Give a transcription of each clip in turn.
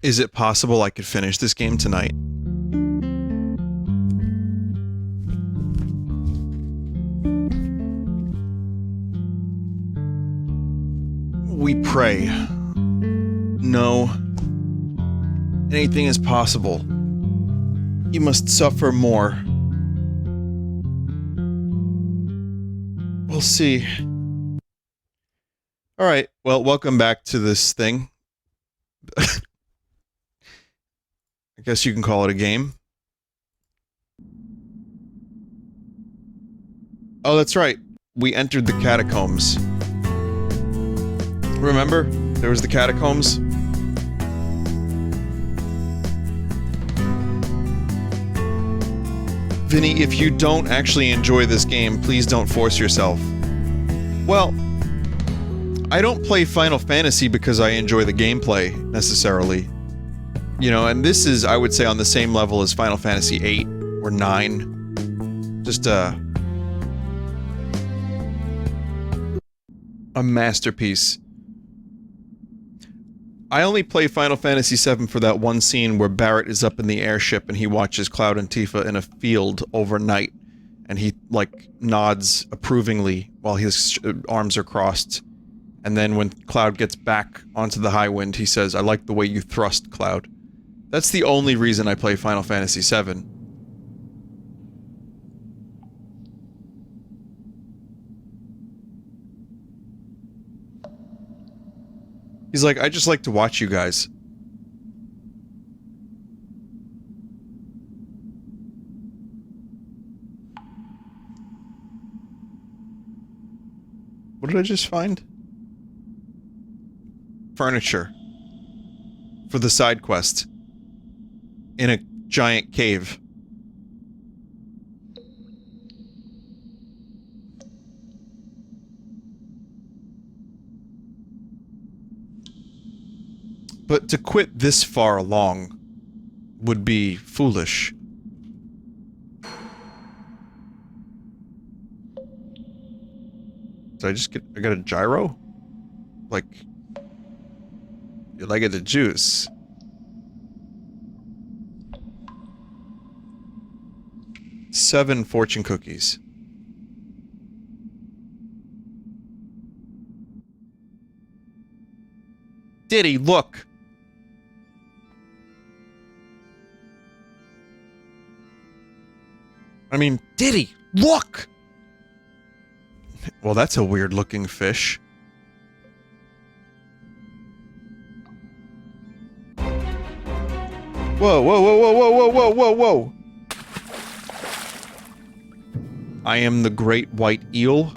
Is it possible I could finish this game tonight? We pray. No. Anything is possible. You must suffer more. We'll see. Alright, well, welcome back to this thing. I guess you can call it a game. Oh, that's right. We entered the catacombs. Remember? There was the catacombs. Vinny, if you don't actually enjoy this game, please don't force yourself. Well, I don't play Final Fantasy because I enjoy the gameplay, necessarily. You know, and this is, I would say, on the same level as Final Fantasy 8 or 9. Just, a masterpiece. I only play Final Fantasy VII for that one scene where Barrett is up in the airship and he watches Cloud and Tifa in a field overnight. And he, like, nods approvingly while his arms are crossed. And then when Cloud gets back onto the high wind, he says, "I like the way you thrust, Cloud." That's the only reason I play Final Fantasy VII. He's like, "I just like to watch you guys." What did I just find? Furniture. For the side quest. In a giant cave. But to quit this far along would be foolish. Did I just get... I got a gyro? Like... You like it the juice. Seven fortune cookies. Ditty, look! I mean, Ditty, look! Well, that's a weird-looking fish. Whoa, whoa, whoa, whoa, whoa, whoa, whoa, whoa! I am the great white eel.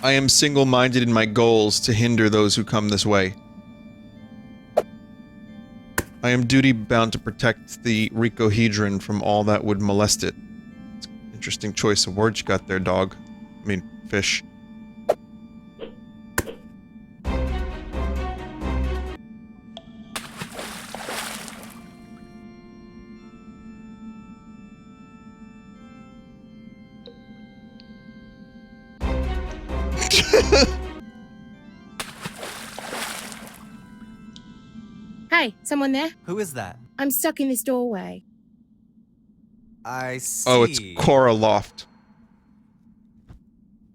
I am single-minded in my goals to hinder those who come this way. I am duty-bound to protect the Ricohedron from all that would molest it. It's an interesting choice of words you got there, dog. I mean, fish. Hey, someone there? Who is that? I'm stuck in this doorway. I see. Oh, it's Cora Loft.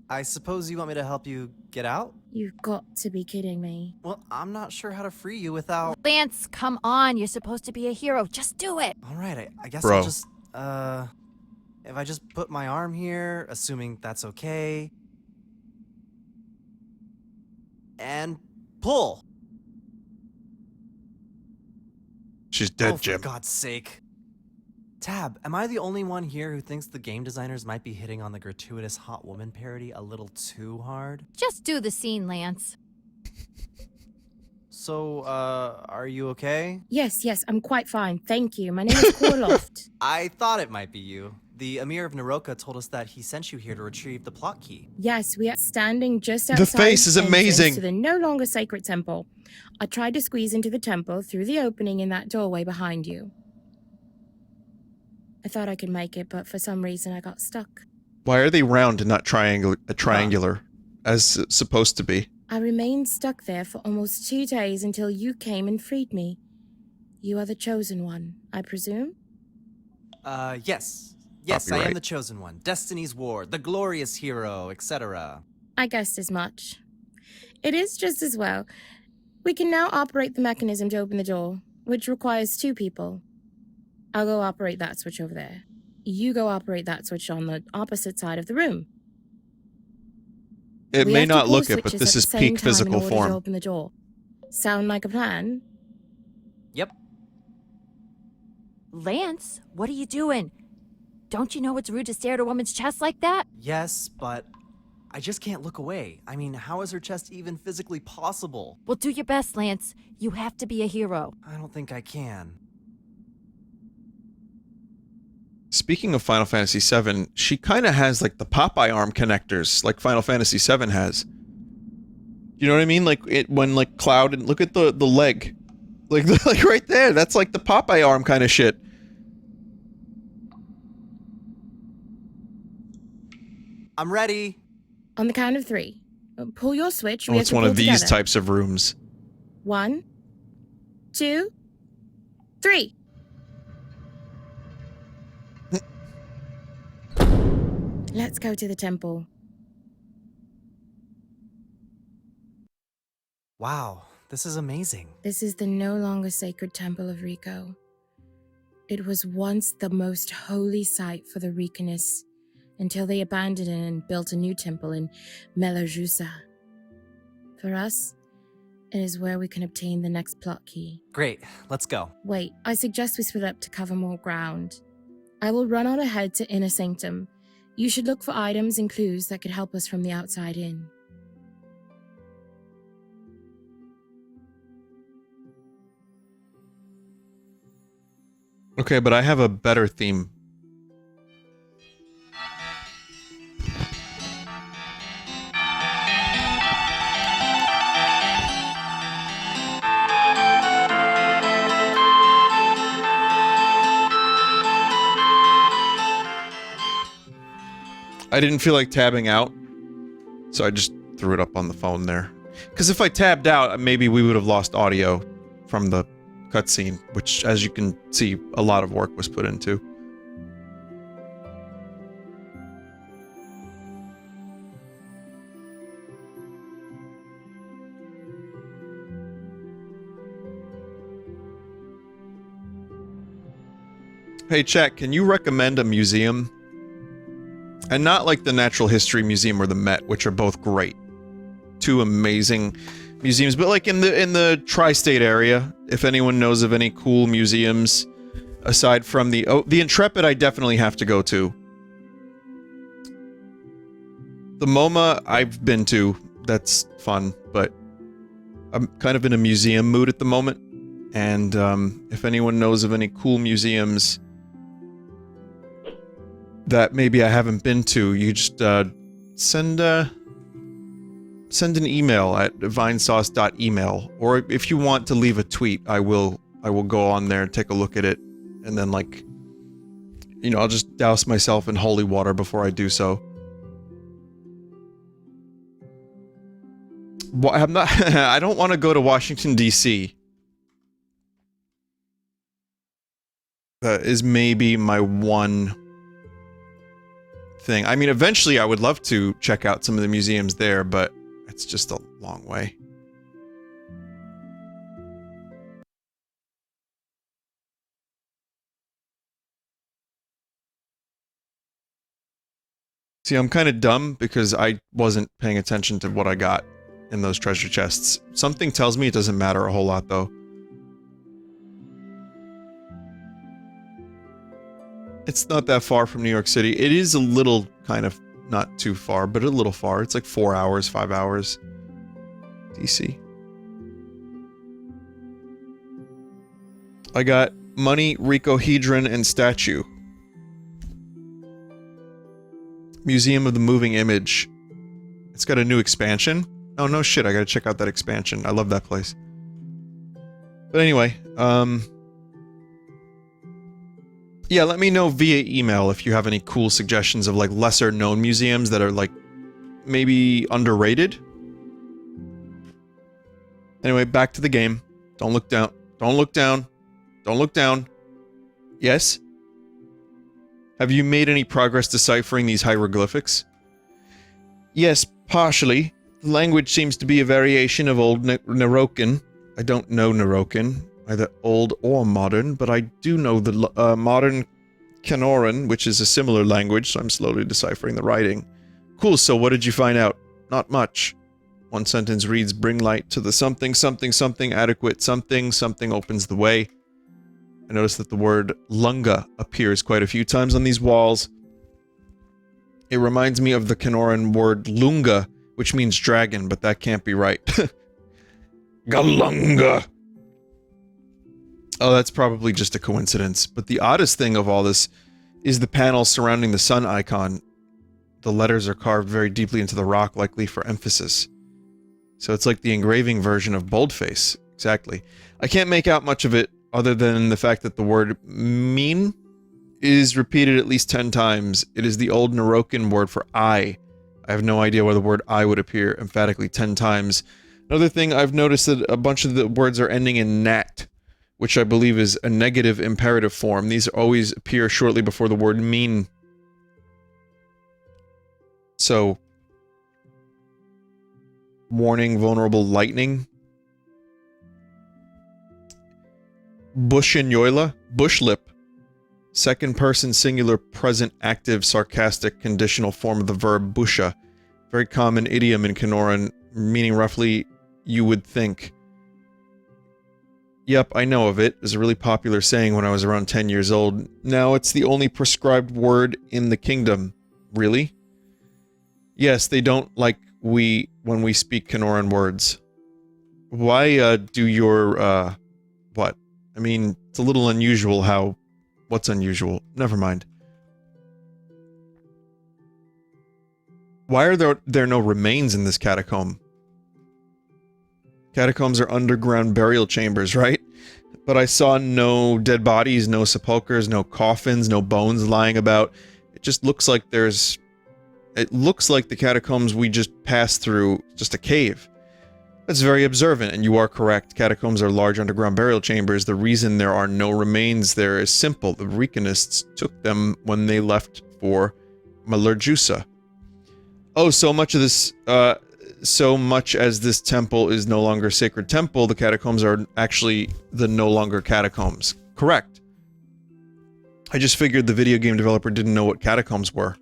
I suppose you want me to help you get out? You've got to be kidding me. Well, I'm not sure how to free you without... Lance, come on. You're supposed to be a hero. Just do it. Alright, I guess Bro. I'll just, if I just put my arm here, assuming that's okay... And... pull! She's dead, Oh, Jim. for God's sake. Tab, am I the only one here who thinks the game designers might be hitting on the gratuitous hot woman parody a little too hard? Just do the scene, Lance. So, are you okay? Yes, I'm quite fine. Thank you. My name is Korloft. I thought it might be you. The Emir of Naroka told us that he sent you here to retrieve the plot key. Yes, we are standing just outside The face is entrance amazing. to the no longer sacred temple. I tried to squeeze into the temple through the opening in that doorway behind you. I thought I could make it, but for some reason I got stuck. Why are they round and not triangular, as it's supposed to be? I remained stuck there for almost 2 days until you came and freed me. You are the chosen one, I presume? Yes. Yes, I am Copyright. the chosen one. Destiny's Ward, the glorious hero, etc. I guessed as much. It is just as well. We can now operate the mechanism to open the door, which requires 2 people. I'll go operate that switch over there. You go operate that switch on the opposite side of the room. It We may have to not pull look the it, but switches this at is the same peak time in physical order to form. open the door. Sound like a plan? Yep. Lance, what are you doing? Don't you know it's rude to stare at a woman's chest like that? Yes, but I just can't look away. I mean, how is her chest even physically possible? Well, do your best, Lance. You have to be a hero. I don't think I can. Speaking of Final Fantasy VII, she kind of has like the Popeye arm connectors, like Final Fantasy VII has. You know what I mean? Like when like Cloud and look at the leg, like right there. That's like the Popeye arm kind of shit. I'm ready. On the count of 3. Pull your switch. Oh, We it's have to one pull of these together. types of rooms. 1, 2, 3. Let's go to the temple. Wow, this is amazing. This is the no longer sacred temple of Rico. It was once the most holy site for the Ricanists until they abandoned it and built a new temple in Melajusa. For us, it is where we can obtain the next plot key. Great, let's go. Wait, I suggest we split up to cover more ground. I will run on ahead to Inner Sanctum. You should look for items and clues that could help us from the outside in. Okay, but I have a better theme. I didn't feel like tabbing out, so I just threw it up on the phone there. Because if I tabbed out, maybe we would have lost audio from the cutscene, which, as you can see, a lot of work was put into. Hey, chat, can you recommend a museum? And not like the Natural History Museum or the Met, which are both great. 2 amazing museums, but like in the tri-state area, if anyone knows of any cool museums aside from the Intrepid, I definitely have to go to. The MoMA I've been to, that's fun, but I'm kind of in a museum mood at the moment, and if anyone knows of any cool museums that maybe I haven't been to, you just send an email at vinesauce.email, or if you want to leave a tweet, I will go on there and take a look at it, and then, like, you know, I'll just douse myself in holy water before I do so. Well, I'm not I don't want to go to Washington DC. That is maybe my one thing. I mean, eventually I would love to check out some of the museums there, but it's just a long way. See, I'm kind of dumb because I wasn't paying attention to what I got in those treasure chests. Something tells me it doesn't matter a whole lot, though. It's not that far from New York City. It is a little kind of not too far, but a little far. It's like 4 hours, 5 hours. DC. I got money, Ricohedron, and statue. Museum of the Moving Image. It's got a new expansion. Oh, no shit, I gotta check out that expansion. I love that place. But anyway, yeah, let me know via email if you have any cool suggestions of, like, lesser known museums that are, like, maybe underrated. Anyway, back to the game. Don't look down. Don't look down. Don't look down. Yes? Have you made any progress deciphering these hieroglyphics? Yes, partially. The language seems to be a variation of Old Nerokan. I don't know Nerokan, either old or modern, but I do know the modern Kenoran, which is a similar language, so I'm slowly deciphering the writing. Cool, so what did you find out? Not much. One sentence reads, bring light to the something, something, something, adequate something, something opens the way. I noticed that the word lunga appears quite a few times on these walls. It reminds me of the Kenoran word lunga, which means dragon, but that can't be right. Galunga! Oh, that's probably just a coincidence. But the oddest thing of all this is the panel surrounding the sun icon. The letters are carved very deeply into the rock, likely for emphasis. So it's like the engraving version of boldface. Exactly. I can't make out much of it other than the fact that the word mean is repeated at least 10 times. It is the old Nerokan word for eye. I have no idea why the word eye would appear emphatically 10 times. Another thing, I've noticed that a bunch of the words are ending in nat, which I believe is a negative imperative form. These always appear shortly before the word mean. So, warning, vulnerable lightning. Bushinyoila, bush lip. Second person singular present active sarcastic conditional form of the verb busha. Very common idiom in Kenoran, meaning roughly you would think. Yep, I know of it. It was a really popular saying when I was around 10 years old. Now it's the only prescribed word in the kingdom. Really? Yes, they don't like when we speak Kenoran words. Why, do your, what? I mean, it's a little unusual how... What's unusual? Never mind. Why are there no remains in this catacomb? Catacombs are underground burial chambers, right? But I saw no dead bodies, no sepulchers, no coffins, no bones lying about. It just looks like there's... It looks like the catacombs we just passed through, just a cave. That's very observant, and you are correct. Catacombs are large underground burial chambers. The reason there are no remains there is simple. The Reconists took them when they left for Malerjusa. Oh, so much as this temple is no longer a sacred temple, the catacombs are actually the no longer catacombs. Correct. I just figured the video game developer didn't know what catacombs were.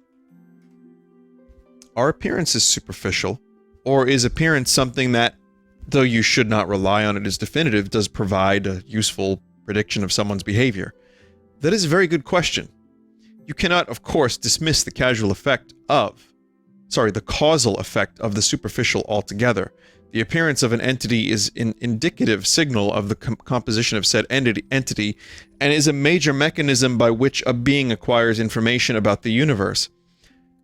Are appearances superficial? Or is appearance something that, though you should not rely on it as definitive, does provide a useful prediction of someone's behavior? That is a very good question. You cannot, of course, dismiss the causal effect of the superficial altogether. The appearance of an entity is an indicative signal of the composition of said entity, and is a major mechanism by which a being acquires information about the universe.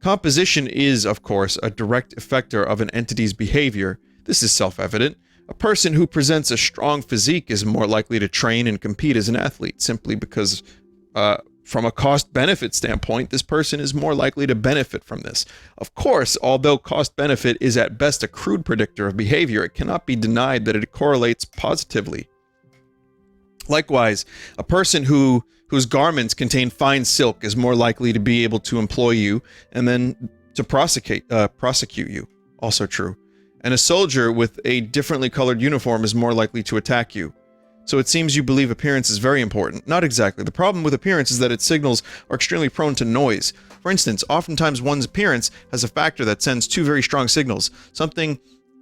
Composition is, of course, a direct effector of an entity's behavior. This is self-evident. A person who presents a strong physique is more likely to train and compete as an athlete, simply because, from a cost-benefit standpoint, this person is more likely to benefit from this. Of course, although cost-benefit is at best a crude predictor of behavior, it cannot be denied that it correlates positively. Likewise, a person whose garments contain fine silk is more likely to be able to employ you and then to prosecute you. Also true. And a soldier with a differently colored uniform is more likely to attack you. So it seems you believe appearance is very important. Not exactly. The problem with appearance is that its signals are extremely prone to noise. For instance, oftentimes one's appearance has a factor that sends two very strong signals, something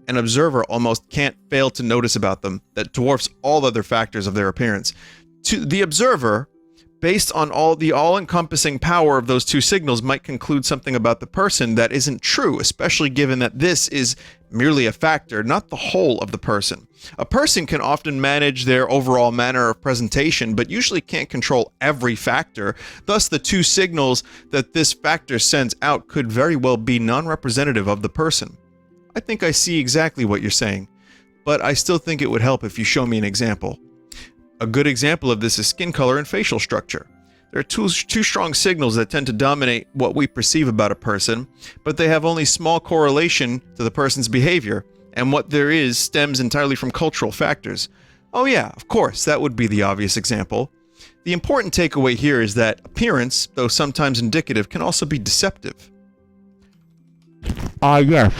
an observer almost can't fail to notice about them, that dwarfs all other factors of their appearance. To the observer, based on the all-encompassing power of those two signals, might conclude something about the person that isn't true, especially given that this is merely a factor, not the whole of the person. A person can often manage their overall manner of presentation, but usually can't control every factor. Thus, the two signals that this factor sends out could very well be non-representative of the person. I think I see exactly what you're saying, but I still think it would help if you show me an example. A good example of this is skin color and facial structure. There are two strong signals that tend to dominate what we perceive about a person, but they have only small correlation to the person's behavior, and what there is stems entirely from cultural factors. Oh yeah, of course, that would be the obvious example. The important takeaway here is that appearance, though sometimes indicative, can also be deceptive. Yes.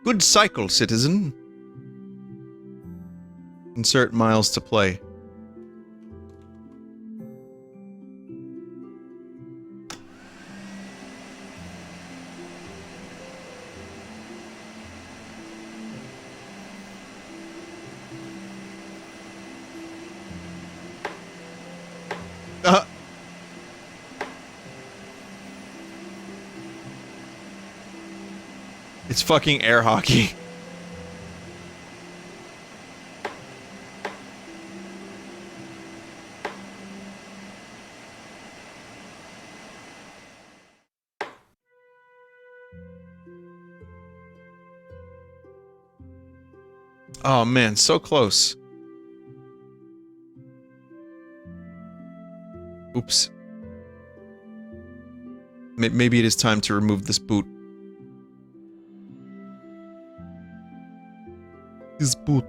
Good cycle, citizen. Insert miles to play. It's fucking air hockey. Oh man, so close. Oops. Maybe it is time to remove this boot. This boot.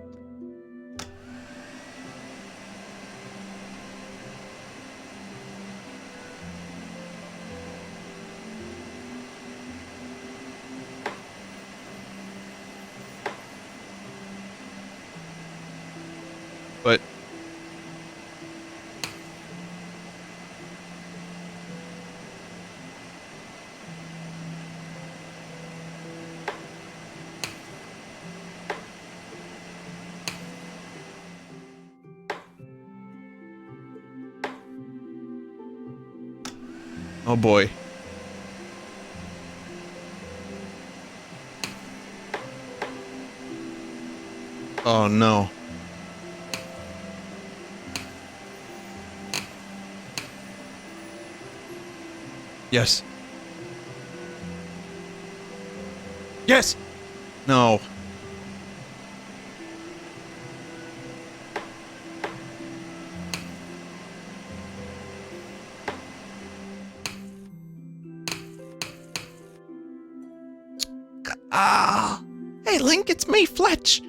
But oh boy. Oh no. Yes. Yes! No. Ah! Hey, Link, it's me, Fletch!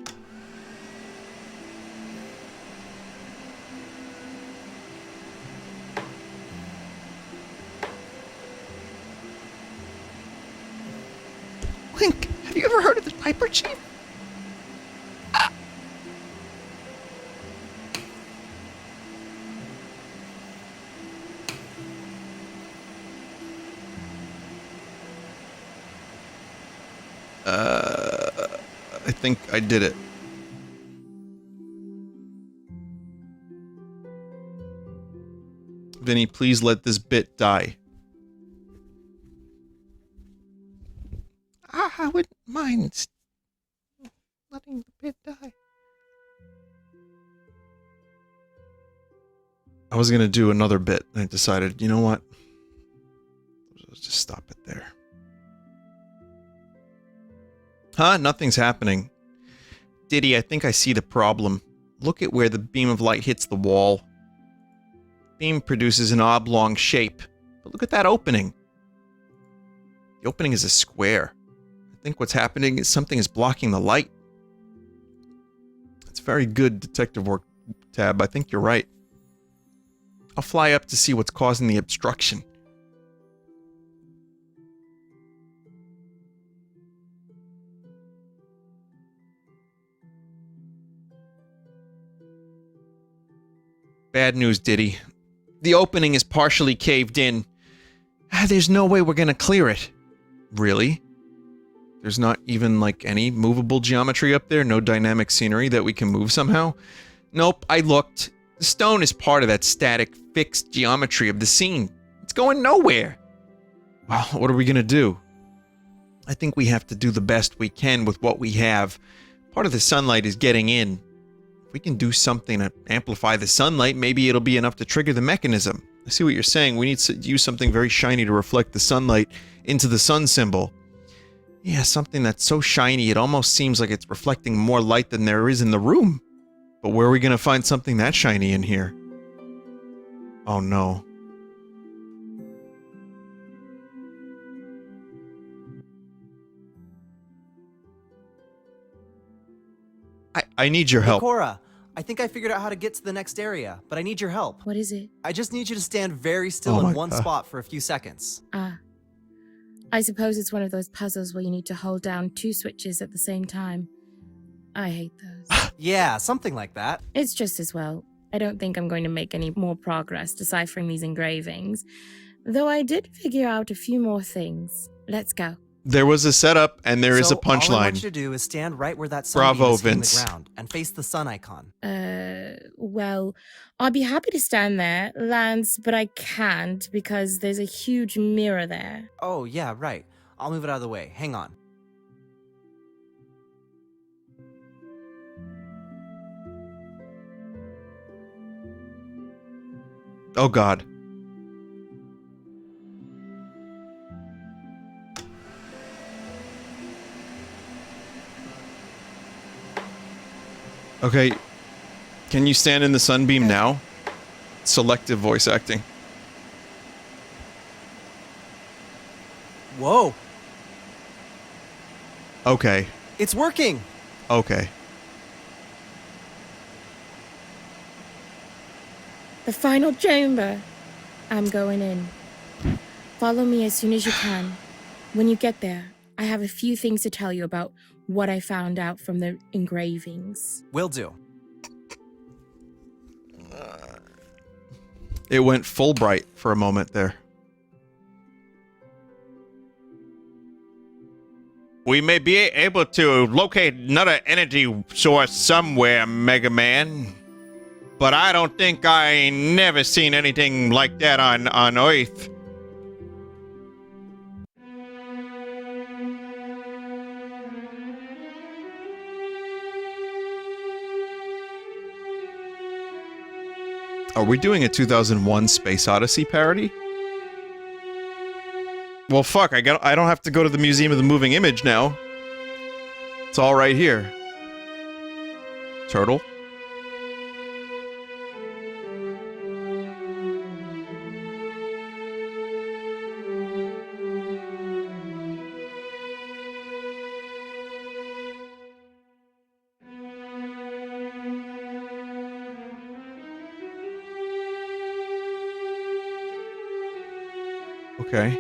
Link, have you ever heard of the Piper Chief? Ah. I think I did it. Vinny, please let this bit die. I wouldn't mind letting the bit die. I was gonna do another bit, and I decided, you know what? Let's just stop it there. Huh? Nothing's happening. Ditty, I think I see the problem. Look at where the beam of light hits the wall. Beam produces an oblong shape, but look at that opening. The opening is a square. I think what's happening is something is blocking the light. It's very good detective work, Tab. I think you're right. I'll fly up to see what's causing the obstruction. Bad news, Ditty. The opening is partially caved in. There's no way we're gonna clear it. Really? There's not even, like, any movable geometry up there? No dynamic scenery that we can move somehow? Nope, I looked. The stone is part of that static, fixed geometry of the scene. It's going nowhere. Well, what are we gonna do? I think we have to do the best we can with what we have. Part of the sunlight is getting in. If we can do something to amplify the sunlight, maybe it'll be enough to trigger the mechanism. I see what you're saying. We need to use something very shiny to reflect the sunlight into the sun symbol. Yeah, something that's so shiny it almost seems like it's reflecting more light than there is in the room. But where are we going to find something that shiny in here? Oh no. I need your help. Cora, I think I figured out how to get to the next area, but I need your help. What is it? I just need you to stand very still Oh my in one God. spot for a few seconds. I suppose it's one of those puzzles where you need to hold down 2 switches at the same time. I hate those. Yeah, something like that. It's just as well. I don't think I'm going to make any more progress deciphering these engravings, though I did figure out a few more things. Let's go. There was a setup and there is a All I want punchline. you to do is stand right where that sun Bravo, beam is hitting Vince. the ground and face the sun icon. Well, I'd be happy to stand there, Lance, but I can't because there's a huge mirror there. Oh, yeah, right. I'll move it out of the way. Hang on. Oh God. Okay. Can you stand in the sunbeam now? Selective voice acting. Whoa, Okay. it's working! Okay. The final chamber. I'm going in. Follow me as soon as you can. When you get there, I have a few things to tell you about what I found out from the engravings. Will do. It went Fulbright for a moment there. We may be able to locate another energy source somewhere, Mega Man. But I don't think I never seen anything like that on Earth. Are we doing a 2001 Space Odyssey parody? Well, fuck, I don't have to go to the Museum of the Moving Image now. It's all right here. Turtle? Okay.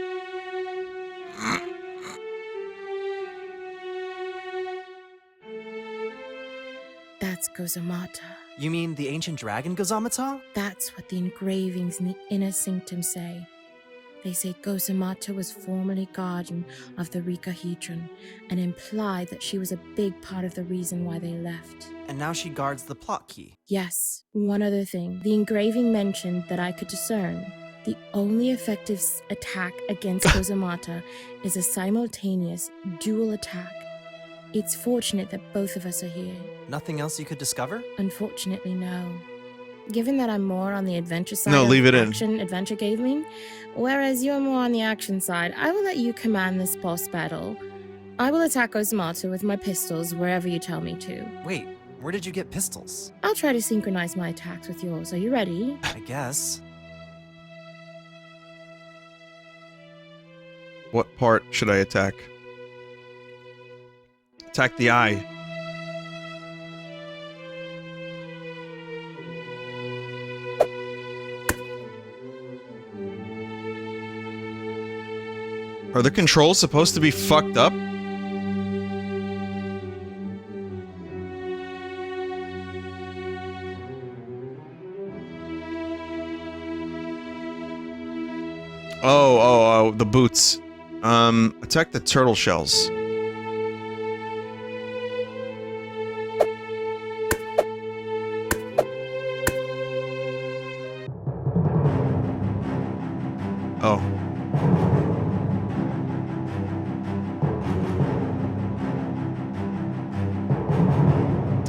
That's Gozamata. You mean the ancient dragon Gozamata? That's what the engravings in the inner sanctum say. They say Gozamata was formerly guardian of the Ricahedron and imply that she was a big part of the reason why they left. And now she guards the plot key. Yes, one other thing. The engraving mentioned that I could discern. The only effective attack against Gozamata is a simultaneous dual attack. It's fortunate that both of us are here. Nothing else you could discover? Unfortunately, no. Given that I'm more on the adventure side No, of leave it in. action adventure gaming, whereas you're more on the action side, I will let you command this boss battle. I will attack Gozamata with my pistols wherever you tell me to. Wait, where did you get pistols? I'll try to synchronize my attacks with yours. Are you ready? I guess. What part should I attack? Attack the eye. Are the controls supposed to be fucked up? Oh, the boots. Attack the turtle shells. Oh.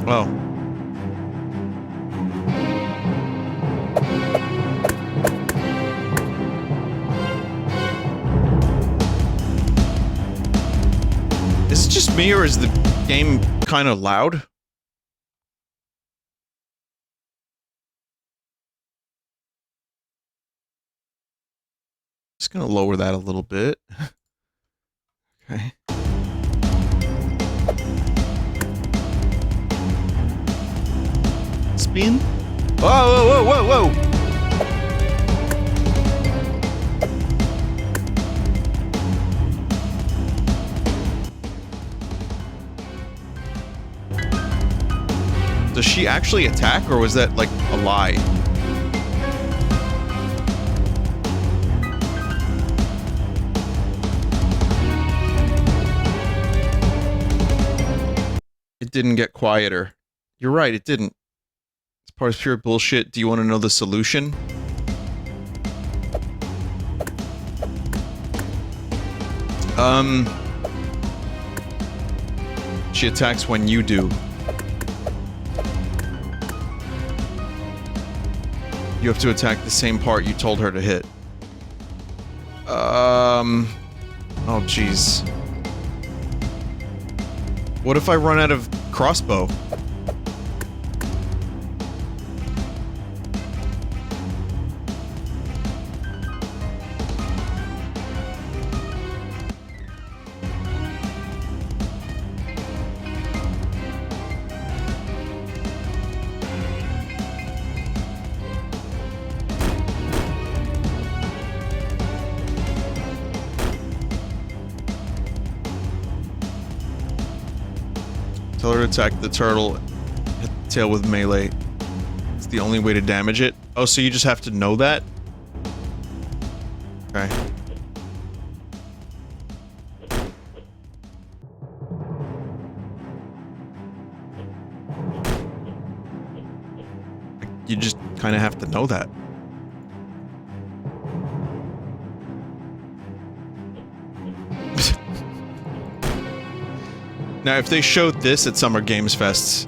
Oh. Is it just me or is the game kind of loud? Just gonna lower that a little bit. Okay. spin? Whoa, whoa, whoa, whoa, whoa! Does she actually attack, or was that like a lie? It didn't get quieter. You're right, it didn't. It's part of pure bullshit. Do you want to know the solution? She attacks when you do. You have to attack the same part you told her to hit. Oh, jeez. What if I run out of crossbow? Tell her to attack the turtle, hit the tail with melee. It's the only way to damage it. Oh, so you just have to know that? Okay. You just kind of have to know that. Now, if they showed this at Summer Games Fests,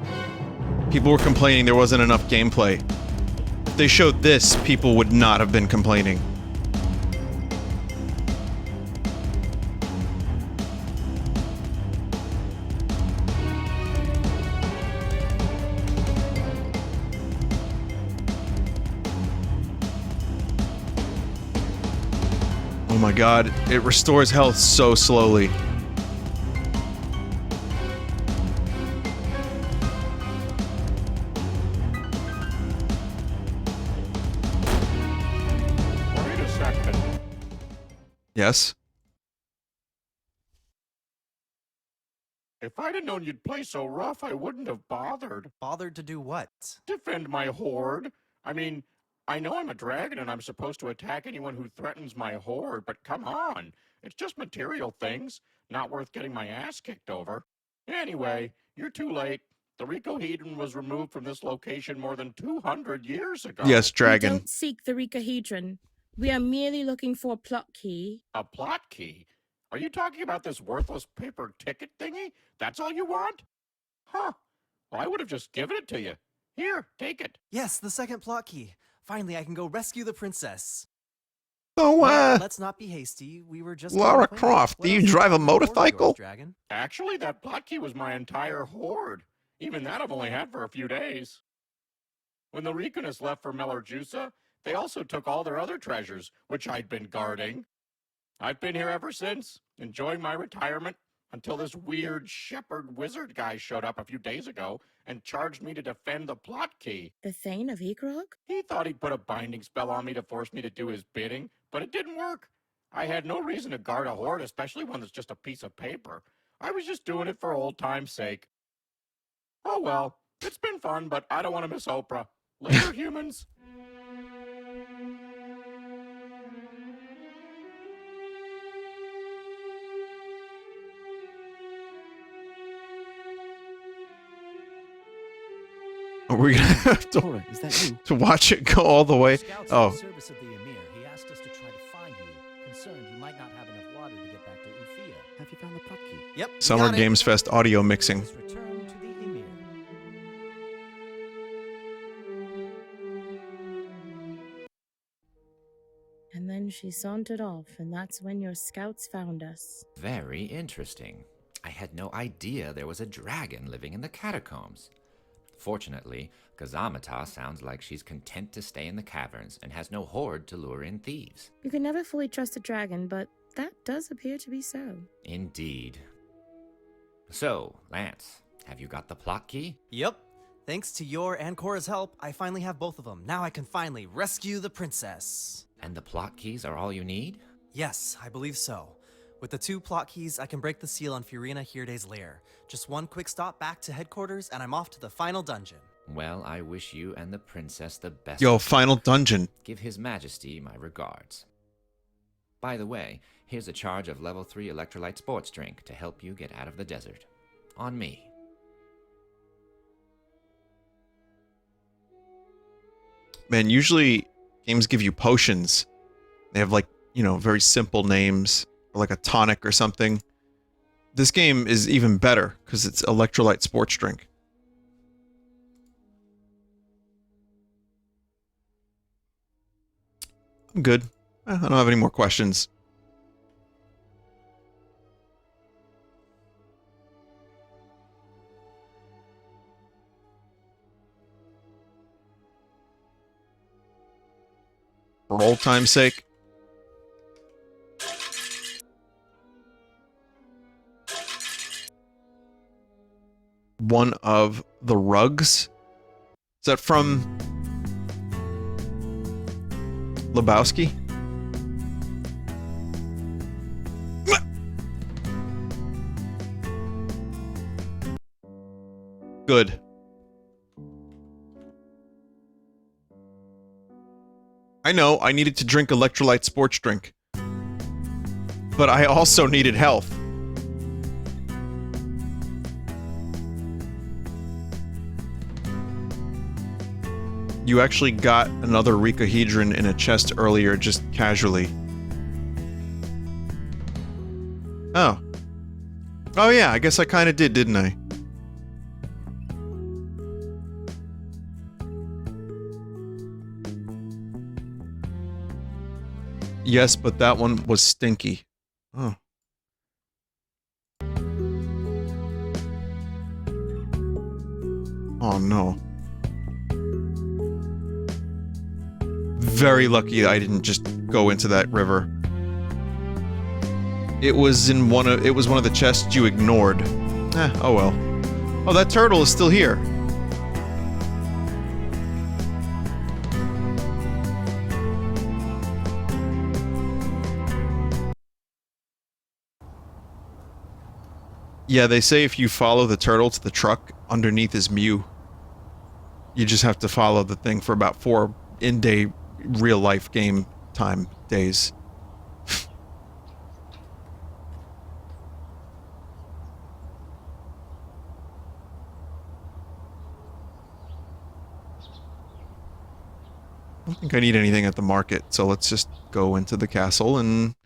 people were complaining there wasn't enough gameplay. If they showed this, people would not have been complaining. Oh my god, it restores health so slowly. Wait a second. Yes? If I'd have known you'd play so rough, I wouldn't have bothered. Bothered to do what? Defend my horde. I mean, I know I'm a dragon and I'm supposed to attack anyone who threatens my horde, but come on. It's just material things. Not worth getting my ass kicked over. Anyway, you're too late. The Ricohedron was removed from this location more than 200 years ago. Yes, We dragon. don't seek the Ricahedron. We are merely looking for a plot key. A plot key? Are you talking about this worthless paper ticket thingy? That's all you want? Huh. Well, I would have just given it to you. Here, take it. Yes, the second plot key. Finally, I can go rescue the princess. So, Well, let's not be hasty. We were just Lara acquainted. Croft, What do you else drive a got on board of yours, motorcycle? Dragon? Actually, that plot key was my entire horde. Even that I've only had for a few days. When the Reconists left for Melarjusa, they also took all their other treasures, which I'd been guarding. I've been here ever since, enjoying my retirement, until this weird shepherd wizard guy showed up a few days ago and charged me to defend the plot key. The Thane of Egrog? He thought he'd put a binding spell on me to force me to do his bidding, but it didn't work. I had no reason to guard a hoard, especially one that's just a piece of paper. I was just doing it for old time's sake. Oh well, it's been fun, but I don't want to miss Oprah. Later, humans. Are we gonna have to, Cora, is that you? to watch it go all the way? Scouts Oh. in the service of the Emir. He asked us to try to find you, concerned you might not have enough water to get back to Ufia. Have you found the plot key? Yep. Summer got it. Games Fest audio mixing. Let us return to the Emir. And then she sauntered off, and that's when your scouts found us. Very interesting. I had no idea there was a dragon living in the catacombs. Fortunately, Gazamata sounds like she's content to stay in the caverns and has no horde to lure in thieves. You can never fully trust a dragon, but that does appear to be so. Indeed. So, Lance, have you got the plot key? Yep. Thanks to your and Cora's help, I finally have both of them. Now I can finally rescue the princess. And the plot keys are all you need? Yes, I believe so. With the 2 plot keys, I can break the seal on Fiorina Hirde's lair. Just one quick stop back to headquarters, and I'm off to the final dungeon. Well, I wish you and the princess the best. Yo, final dungeon. Give His Majesty my regards. By the way, here's a charge of level 3 electrolyte sports drink to help you get out of the desert. On me. Man, usually games give you potions. They have like, you know, very simple names, or like a tonic or something. This game is even better because it's electrolyte sports drink. I'm good. I don't have any more questions. For old time's sake. One of the rugs? Is that from Lebowski? Good. I know, I needed to drink electrolyte sports drink. But I also needed health. You actually got another Ricahedron in a chest earlier, just casually. Oh. Oh yeah, I guess I kinda did, didn't I? Yes, but that one was stinky. Oh. Oh no. Very lucky I didn't just go into that river. It was in one of the chests you ignored. Oh well. Oh, that turtle is still here. Yeah, they say if you follow the turtle to the truck, underneath is Mew. You just have to follow the thing for about 4 in-day real-life game time days. I don't think I need anything at the market, so let's just go into the castle and...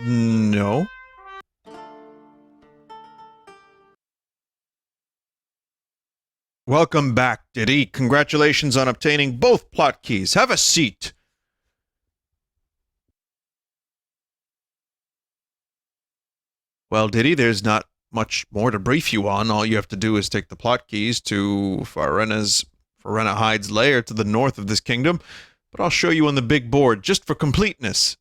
No. Welcome back, Ditty. Congratulations on obtaining both plot keys. Have a seat. Well, Ditty, there's not much more to brief you on. All you have to do is take the plot keys to Fiorina Hyde's lair to the north of this kingdom, but I'll show you on the big board just for completeness.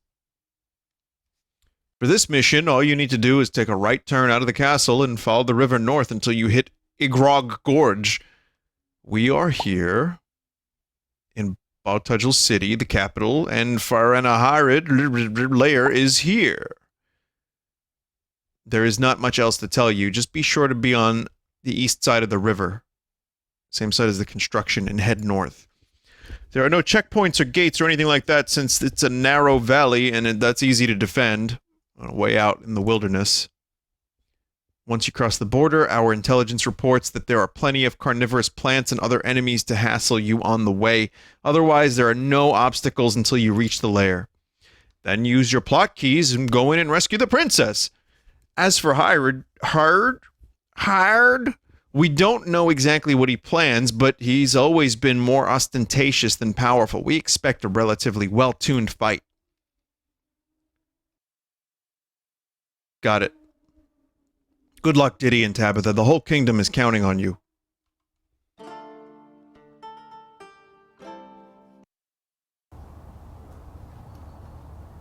For this mission, all you need to do is take a right turn out of the castle and follow the river north until you hit Igrog Gorge. We are here in Baltudgel City, the capital, and Fiorina Hyde's lair is here. There is not much else to tell you. Just be sure to be on the east side of the river. Same side as the construction, and head north. There are no checkpoints or gates or anything like that since it's a narrow valley and that's easy to defend. On a way out in the wilderness. Once you cross the border, our intelligence reports that there are plenty of carnivorous plants and other enemies to hassle you on the way. Otherwise, there are no obstacles until you reach the lair. Then use your plot keys and go in and rescue the princess. As for Hired, we don't know exactly what he plans, but he's always been more ostentatious than powerful. We expect a relatively well-tuned fight. Got it. Good luck, Ditty and Tabitha. The whole kingdom is counting on you.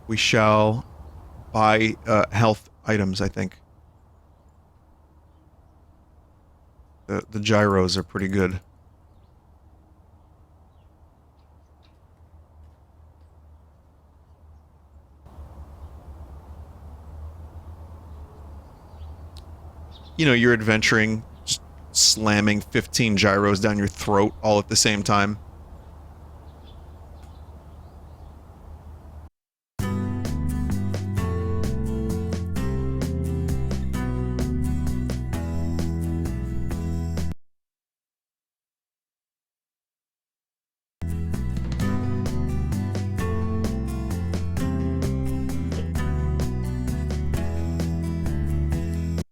we shall buy health items, I think. The gyros are pretty good. You know, you're adventuring, just slamming 15 gyros down your throat all at the same time.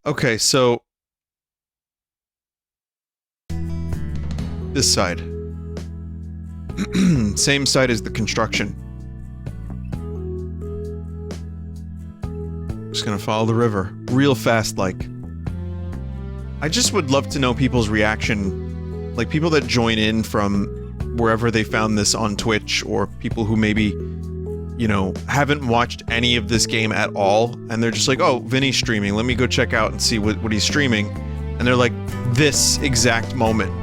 Okay, so this side. Same side as the construction. Just gonna follow the river. Real fast, like. I just would love to know people's reaction. Like, people that join in from wherever they found this on Twitch, or people who maybe, you know, haven't watched any of this game at all, and they're just like, oh, Vinny's streaming, let me go check out and see what he's streaming. And they're like, this exact moment.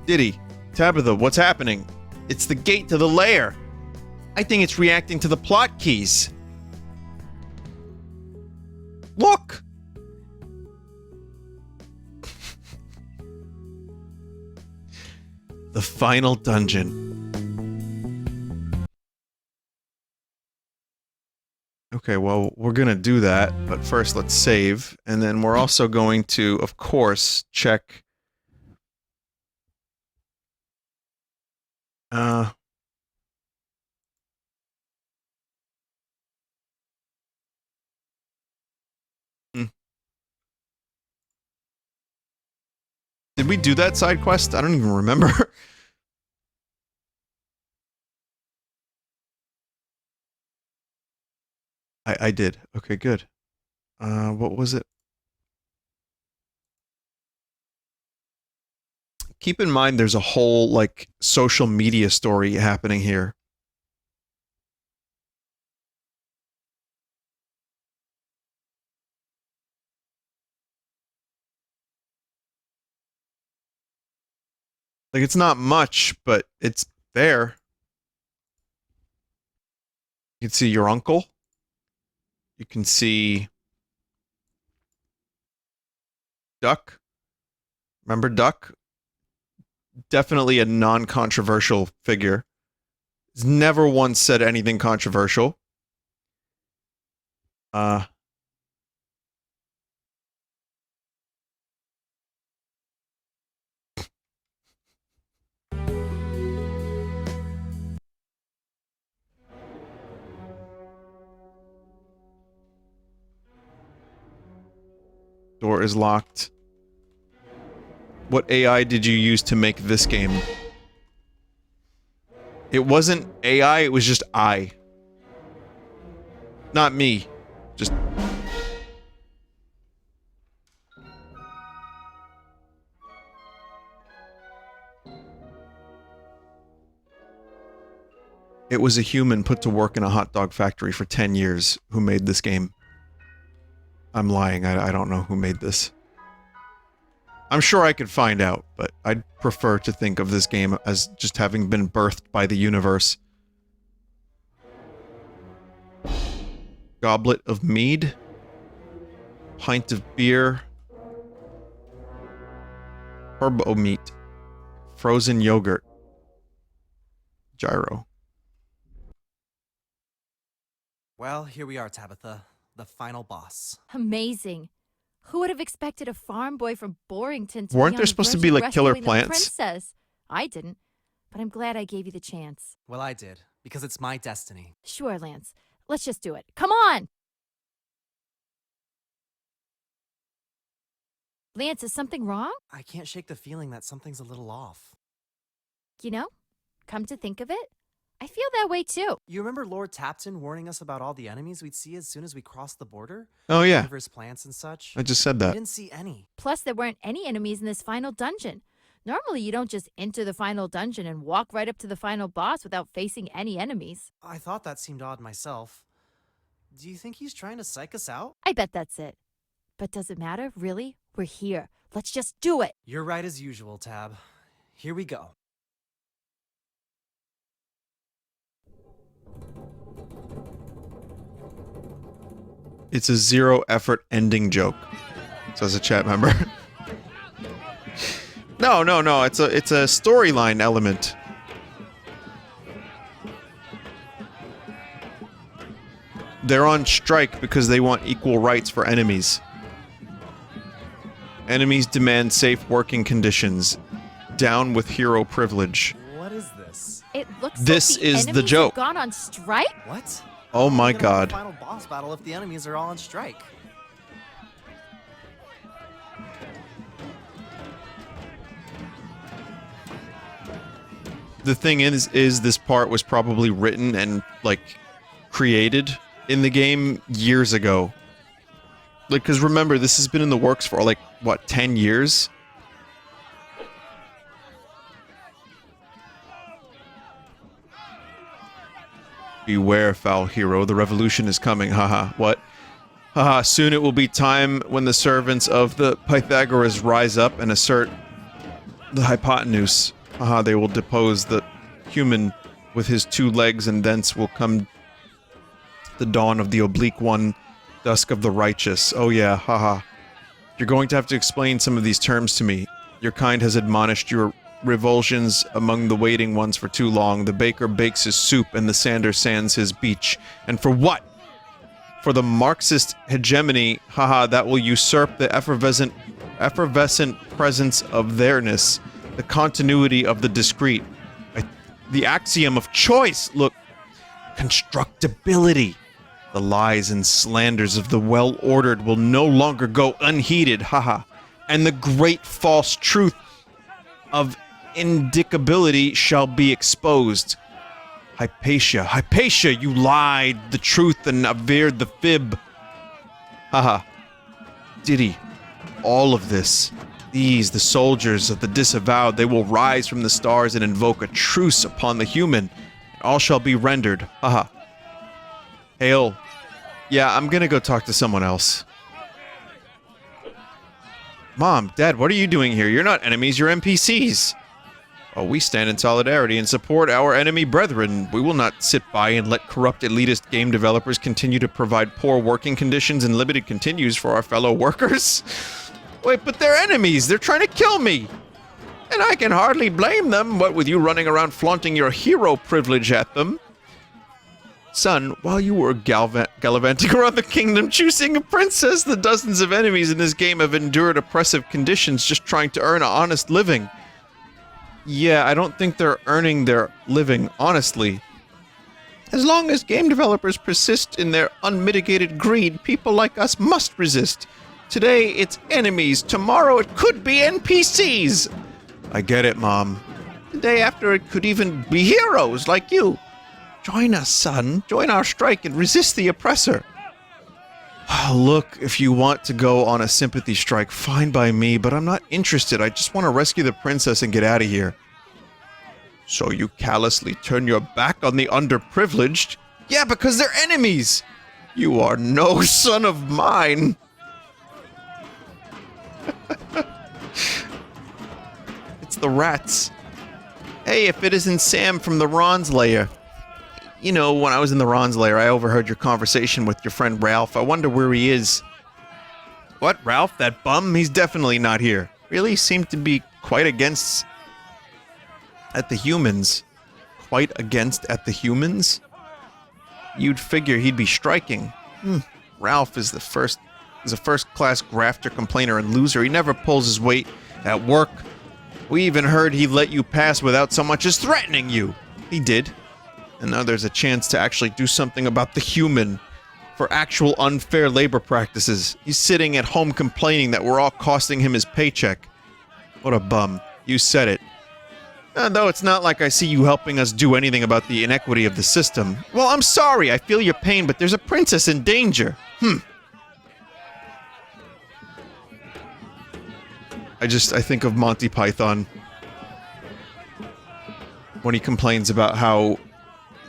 Ditty, Tabitha, what's happening? It's the gate to the lair. I think it's reacting to the plot keys. Look! The final dungeon. Okay, well, we're gonna do that, but first let's save, and then we're also going to, of course, check... Did we do that side quest? I don't even remember. I did. Okay, good. What was it? Keep in mind there's a whole, like, social media story happening here. Like, it's not much, but it's there. You can see your uncle. You can see Duck. Remember Duck? Definitely a non-controversial figure. He's never once said anything controversial. Door is locked. What AI did you use to make this game? It wasn't AI, it was just I. Not me. Just... It was a human put to work in a hot dog factory for 10 years who made this game. I'm lying, I don't know who made this. I'm sure I could find out, but I'd prefer to think of this game as just having been birthed by the universe. Goblet of mead. Pint of beer. Herbo meat. Frozen yogurt. Gyro. Well, here we are, Tabitha. The final boss. Amazing. Who would have expected a farm boy from Borington to Weren't be on there the supposed to verge be, of like, killer rescuing the plants? princess? I didn't, but I'm glad I gave you the chance. Well, I did, because it's my destiny. Sure, Lance. Let's just do it. Come on! Lance, is something wrong? I can't shake the feeling that something's a little off. You know, come to think of it, I feel that way too. You remember Lord Tapton warning us about all the enemies we'd see as soon as we crossed the border? Oh yeah, Rivers, plants, and such? I just said We that. didn't see any. Plus, there weren't any enemies in this final dungeon. Normally, you don't just enter the final dungeon and walk right up to the final boss without facing any enemies. I thought that seemed odd myself. Do you think he's trying to psych us out? I bet that's it. But does it matter, really? We're here. Let's just do it. You're right as usual, Tab. Here we go. It's a zero effort ending joke, says a chat member. No. It's a storyline element. They're on strike because they want equal rights for enemies. Enemies demand safe working conditions. Down with hero privilege. What is this? It looks This like the is the enemies joke. have gone on strike? What? Oh my How are we gonna have god. a final boss battle if the enemies are all on strike. The thing is this part was probably written and, like, created in the game years ago. Like, because remember, this has been in the works for, like, what, 10 years? Beware, foul hero, the revolution is coming, haha. What? Haha, soon it will be time when the servants of the Pythagoras rise up and assert the hypotenuse. Haha, they will depose the human with his 2 legs, and thence will come the dawn of the oblique one, dusk of the righteous. Oh yeah, haha. You're going to have to explain some of these terms to me. Your kind has admonished your revulsions among the waiting ones for too long. The baker bakes his soup and the sander sands his beach. And for what? For the Marxist hegemony, haha, that will usurp the effervescent presence of theirsness, the continuity of the discrete, the axiom of choice. Look, constructibility. The lies and slanders of the well-ordered will no longer go unheeded, haha. And the great false truth of indicability shall be exposed. Hypatia, you lied the truth and averred the fib. Haha. Ditty, all of this, these, the soldiers of the disavowed, they will rise from the stars and invoke a truce upon the human, and all shall be rendered. Haha. Hail. Yeah, I'm gonna go talk to someone else. Mom, Dad, what are you doing here? You're not enemies, you're NPCs. Oh, we stand in solidarity and support our enemy brethren. We will not sit by and let corrupt elitist game developers continue to provide poor working conditions and limited continues for our fellow workers. Wait, but they're enemies. They're trying to kill me. And I can hardly blame them, what with you running around flaunting your hero privilege at them. Son, while you were gallivanting around the kingdom choosing a princess, the dozens of enemies in this game have endured oppressive conditions just trying to earn an honest living. Yeah, I don't think they're earning their living honestly. As long as game developers persist in their unmitigated greed, people like us must resist. Today, it's enemies. Tomorrow, it could be NPCs. I get it, Mom. The day after, it could even be heroes like you. Join us, son. Join our strike and resist the oppressor. Look, if you want to go on a sympathy strike, fine by me, but I'm not interested. I just want to rescue the princess and get out of here. So you callously turn your back on the underprivileged? Yeah, because they're enemies! You are no son of mine! It's the rats. Hey, if it isn't Sam from the Ron's Lair. You know, when I was in the Ron's Lair, I overheard your conversation with your friend Ralph. I wonder where he is. What, Ralph? That bum? He's definitely not here. Really seemed to be quite against at the humans. Quite against at the humans? You'd figure he'd be striking. Ralph is a first-class grafter, complainer, and loser. He never pulls his weight at work. We even heard he let you pass without so much as threatening you. He did. And now there's a chance to actually do something about the human for actual unfair labor practices. He's sitting at home complaining that we're all costing him his paycheck. What a bum. You said it. Though it's not like I see you helping us do anything about the inequity of the system. Well, I'm sorry. I feel your pain, but there's a princess in danger. I think of Monty Python. when he complains about how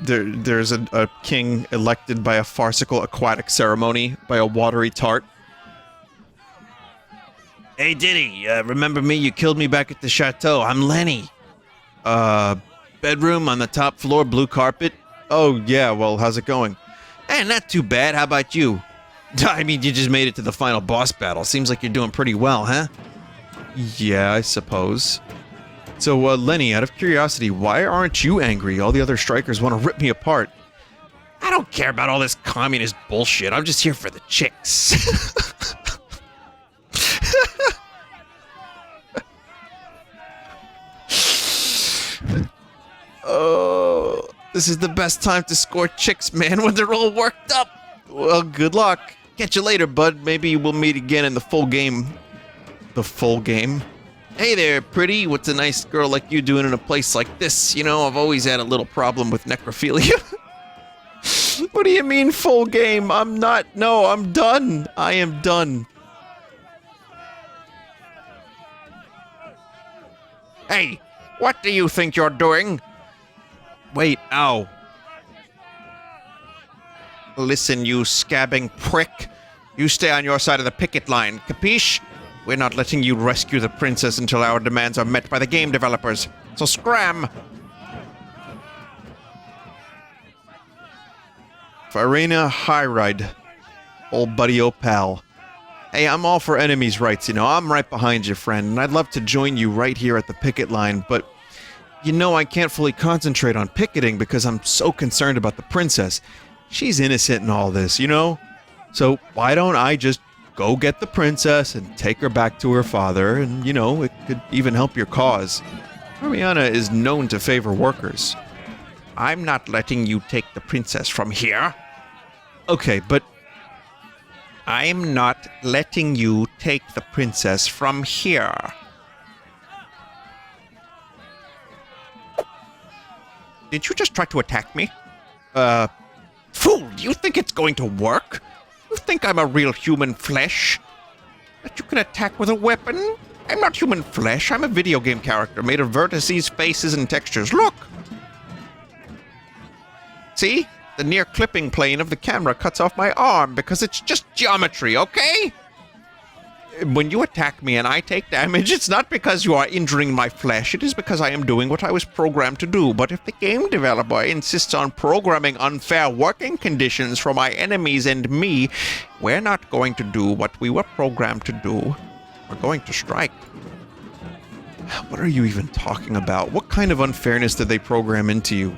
there's a king elected by a farcical aquatic ceremony by a watery tart. Hey, Ditty, remember me? You killed me back at the chateau. I'm Lenny. Bedroom on the top floor, blue carpet. Oh, yeah, well, how's it going? Not too bad. How about you? I mean, you just made it to the final boss battle. Seems like you're doing pretty well, huh? Yeah, I suppose. So, Lenny, out of curiosity, why aren't you angry? All the other strikers want to rip me apart. I don't care about all this communist bullshit. I'm just here for the chicks. Oh, this is the best time to score chicks, man, when they're all worked up. Well, good luck. Catch you later, bud. Maybe we'll meet again in the full game. The full game? Hey there, pretty. What's a nice girl like you doing in a place like this? You know, I've always had a little problem with necrophilia. What do you mean, full game? I'm not. No, I'm done. I am done. Hey, what do you think you're doing? Wait, ow. Listen, you scabbing prick. You stay on your side of the picket line, capiche? We're not letting you rescue the princess until our demands are met by the game developers. So scram! Farina Hyride. Old buddy Opal. Hey, I'm all for enemies' rights, you know. I'm right behind you, friend, and I'd love to join you right here at the picket line, but you know I can't fully concentrate on picketing because I'm so concerned about the princess. She's innocent in all this, you know? So why don't I just go get the princess and take her back to her father, and, you know, it could even help your cause. Carmeana is known to favor workers. I'm not letting you take the princess from here. Okay, but I'm not letting you take the princess from here. Did you just try to attack me? Fool, do you think it's going to work? You think I'm a real human flesh? That you can attack with a weapon? I'm not human flesh, I'm a video game character made of vertices, faces, and textures. Look! See? The near clipping plane of the camera cuts off my arm because it's just geometry, okay? When you attack me and I take damage, it's not because you are injuring my flesh, it is because I am doing what I was programmed to do. But if the game developer insists on programming unfair working conditions for my enemies and me, we're not going to do what we were programmed to do. We're going to strike. what are you even talking about? What kind of unfairness did they program into you?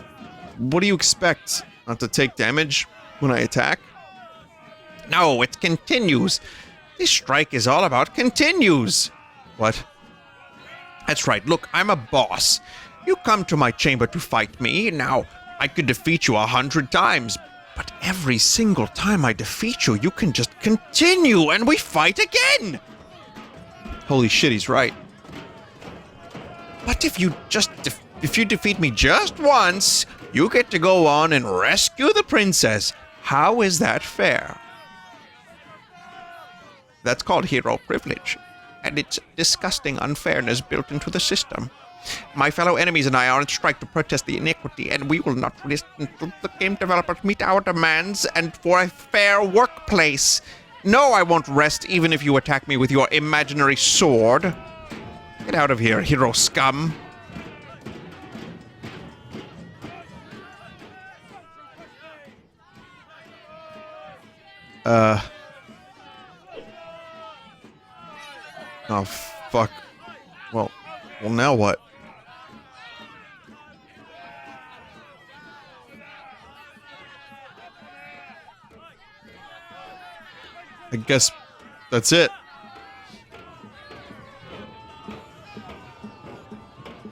What do you expect? Not to take damage when I attack? No, it continues. This strike is all about continues. What? That's right. Look, I'm a boss. You come to my chamber to fight me. Now, I could defeat you 100 times. But every single time I defeat you, you can just continue and we fight again. Holy shit, he's right. But if you defeat me just once, you get to go on and rescue the princess. How is that fair? That's called hero privilege, and it's disgusting unfairness built into the system. My fellow enemies and I are on strike to protest the iniquity, and we will not listen to the game developers meet our demands and for a fair workplace. No, I won't rest even if you attack me with your imaginary sword. Get out of here, hero scum. Oh, fuck. Well, now what? I guess that's it.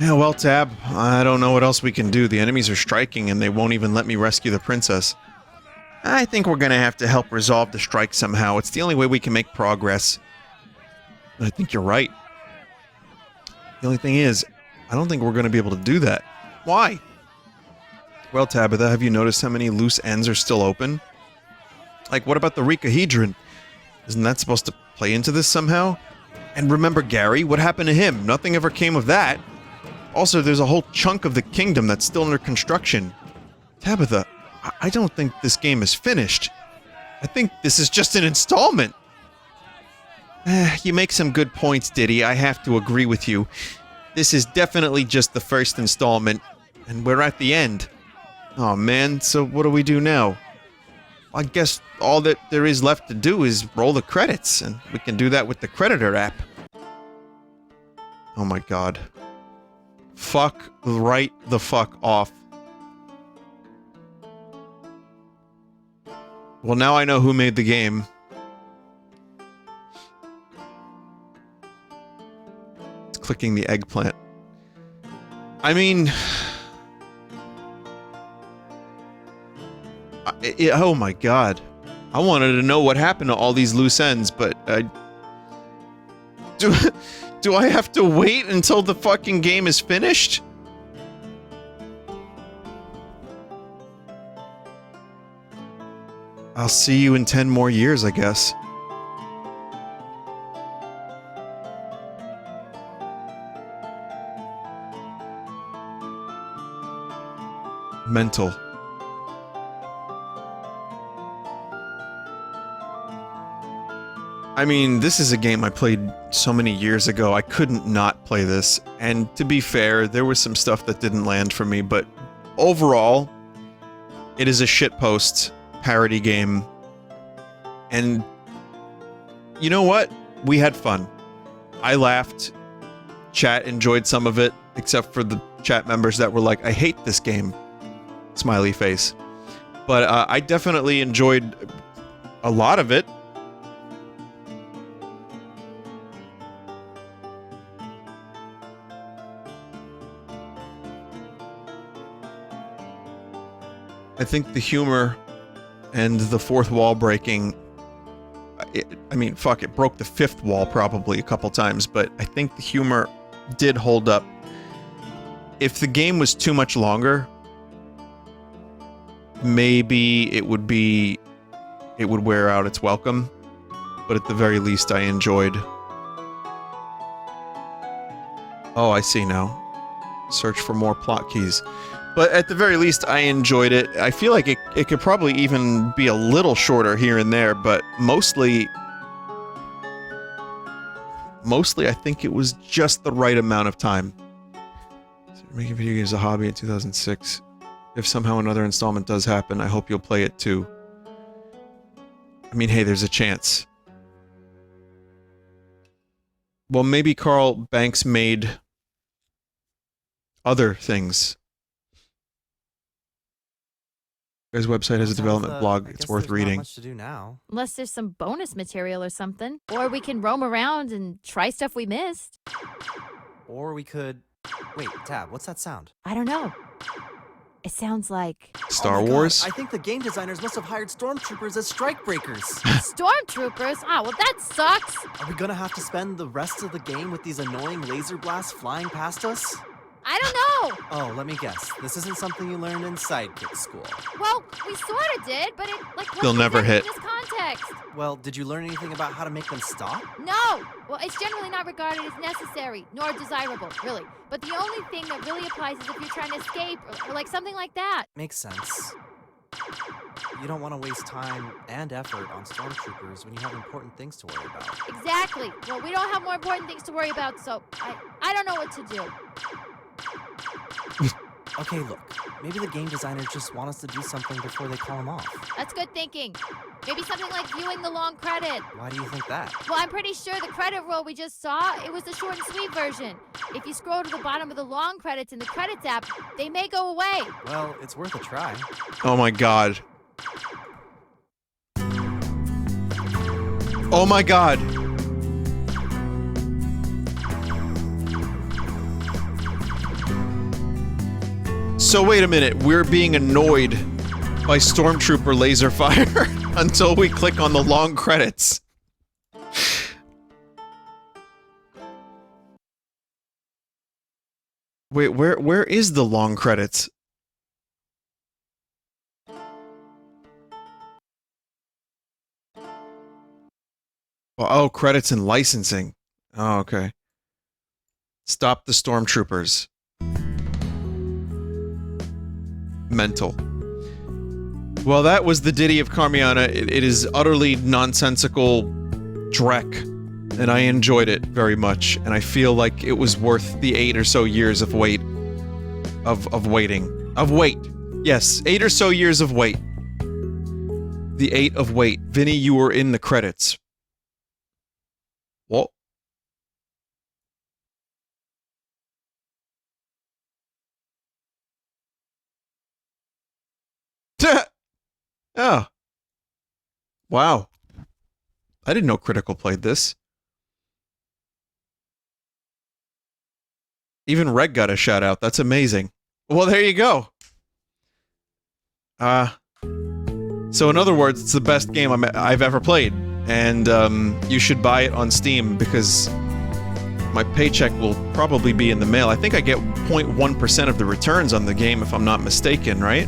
Yeah, well, Tab, I don't know what else we can do. The enemies are striking and they won't even let me rescue the princess. I think we're gonna have to help resolve the strike somehow. It's the only way we can make progress. I think you're right. The only thing is, I don't think we're going to be able to do that. Why? Well, Tabitha, have you noticed how many loose ends are still open? Like, what about the Recahedron? Isn't that supposed to play into this somehow? And remember Gary? What happened to him? Nothing ever came of that. Also, there's a whole chunk of the kingdom that's still under construction. Tabitha, I don't think this game is finished. I think this is just an installment. You make some good points, Ditty. I have to agree with you. This is definitely just the first installment, and we're at the end. Oh man, so what do we do now? I guess all that there is left to do is roll the credits, and we can do that with the Creditor app. Oh my god. Fuck right the fuck off. Well, now I know who made the game. It's clicking the eggplant. I mean... oh my god. I wanted to know what happened to all these loose ends, but do I have to wait until the fucking game is finished? I'll see you in 10 more years, I guess. Mental. I mean, this is a game I played so many years ago, I couldn't not play this. And to be fair, there was some stuff that didn't land for me, but overall, it is a shitpost parody game. And you know what? We had fun. I laughed. Chat enjoyed some of it, except for the chat members that were like, I hate this game. Smiley face. But I definitely enjoyed a lot of it. I think the humor and the fourth wall breaking, I mean, fuck, it broke the fifth wall probably a couple times, but I think the humor did hold up. If the game was too much longer, maybe it would wear out its welcome, but at the very least I enjoyed. Oh, I see now. Search for more plot keys. But at the very least, I enjoyed it. I feel like it could probably even be a little shorter here and there, but mostly I think it was just the right amount of time. So making video games a hobby in 2006. If somehow another installment does happen, I hope you'll play it too. I mean, hey, there's a chance. Well, maybe Carl Banks made other things. His website has a development blog. It's worth reading. Not much to do now. Unless there's some bonus material or something. Or we can roam around and try stuff we missed. Or we could... Wait, Tab, what's that sound? I don't know. It sounds like... Star Oh my Wars? God, I think the game designers must have hired stormtroopers as strikebreakers. Stormtroopers? Ah, well that sucks. Are we gonna have to spend the rest of the game with these annoying laser blasts flying past us? I don't know. Oh, let me guess. This isn't something you learned in sidekick school. Well, we sort of did, but it They'll wasn't never exactly hit. this context. Well, did you learn anything about how to make them stop? No. Well, it's generally not regarded as necessary, nor desirable, really. But the only thing that really applies is if you're trying to escape, or like something like that. Makes sense. You don't want to waste time and effort on stormtroopers when you have important things to worry about. Exactly. Well, we don't have more important things to worry about, so I don't know what to do. Okay, look. Maybe the game designers just want us to do something before they call them off. That's good thinking. Maybe something like viewing the long credit. Why do you think that? Well, I'm pretty sure the credit roll we just saw, it was the short and sweet version. If you scroll to the bottom of the long credits in the credits app, they may go away. Well, it's worth a try. Oh my god. Oh my god. So wait a minute, we're being annoyed by stormtrooper laser fire until we click on the long credits. Wait, where is the long credits? Oh, credits and licensing. Oh, okay. Stop the stormtroopers. mental. Well, that was the Ditty of Carmeana. It is utterly nonsensical dreck, and I enjoyed it very much, and I feel like it was worth the 8 or so years of wait. Of wait. Yes, 8 or so years of wait. The 8 of wait. Vinny, you were in the credits. What? Oh. Wow. I didn't know Critical played this. Even Reg got a shout out. That's amazing. Well, there you go. So in other words, it's the best game I've ever played. And you should buy it on Steam because my paycheck will probably be in the mail. I think I get 0.1% of the returns on the game if I'm not mistaken, right?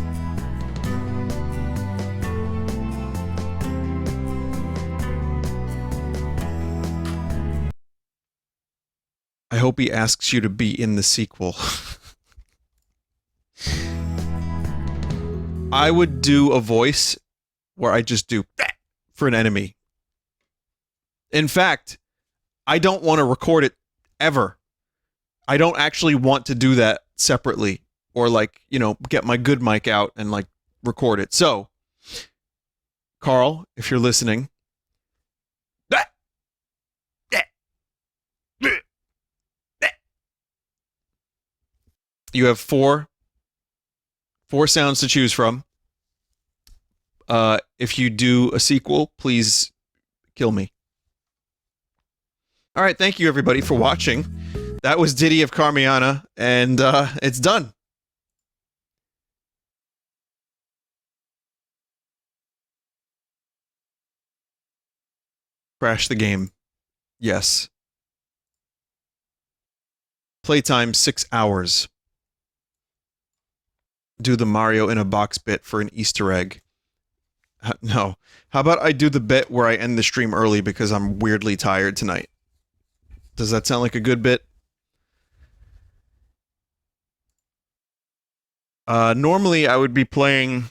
I hope he asks you to be in the sequel. I would do a voice where I just do for an enemy. In fact, I don't want to record it ever. I don't actually want to do that separately or like, you know, get my good mic out and like record it. So, Carl, if you're listening, you have four sounds to choose from. If you do a sequel, please kill me. All right, thank you everybody for watching. That was Ditty of Carmeana, and it's done. Crash the game. Yes. Playtime 6 hours. Do the Mario in a box bit for an Easter egg. No. How about I do the bit where I end the stream early because I'm weirdly tired tonight? Does that sound like a good bit? Normally I would be playing,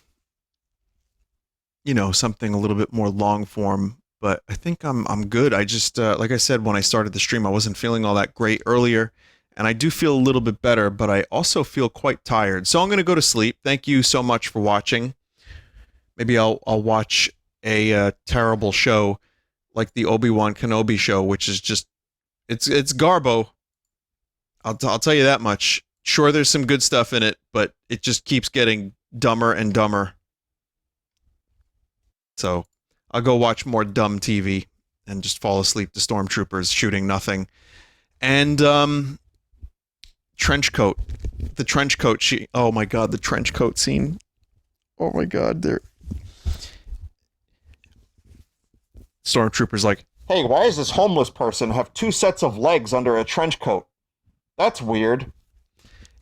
you know, something a little bit more long form, but I think I'm good. I just, like I said when I started the stream, I wasn't feeling all that great earlier. And I do feel a little bit better, but I also feel quite tired. So I'm going to go to sleep. Thank you so much for watching. Maybe I'll watch a terrible show like the Obi-Wan Kenobi show, which is just it's garbo. I'll tell you that much. Sure, there's some good stuff in it, but it just keeps getting dumber and dumber. So I'll go watch more dumb TV and just fall asleep to stormtroopers shooting nothing. And trench coat. The trench coat oh my god, the trench coat scene. Oh my god, Stormtrooper's like, Hey, why does this homeless person have 2 sets of legs under a trench coat? That's weird.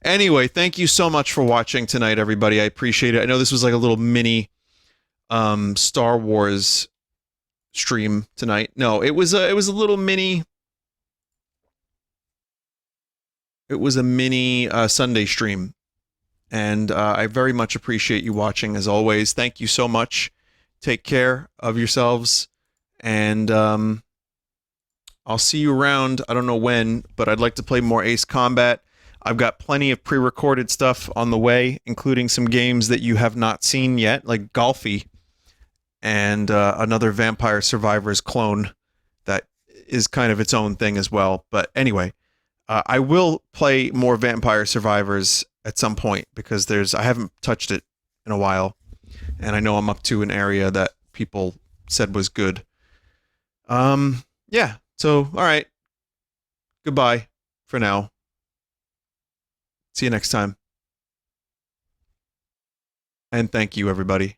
Anyway, thank you so much for watching tonight, everybody. I appreciate it. I know this was like a little mini Star Wars stream tonight. No, it was a little mini. It was a mini Sunday stream, and I very much appreciate you watching as always. Thank you so much. Take care of yourselves, and I'll see you around. I don't know when, but I'd like to play more Ace Combat. I've got plenty of pre-recorded stuff on the way, including some games that you have not seen yet, like Golfy, and another Vampire Survivors clone that is kind of its own thing as well. But anyway, I will play more Vampire Survivors at some point because I haven't touched it in a while, and I know I'm up to an area that people said was good. Yeah, so, alright. Goodbye for now. See you next time. And thank you, everybody.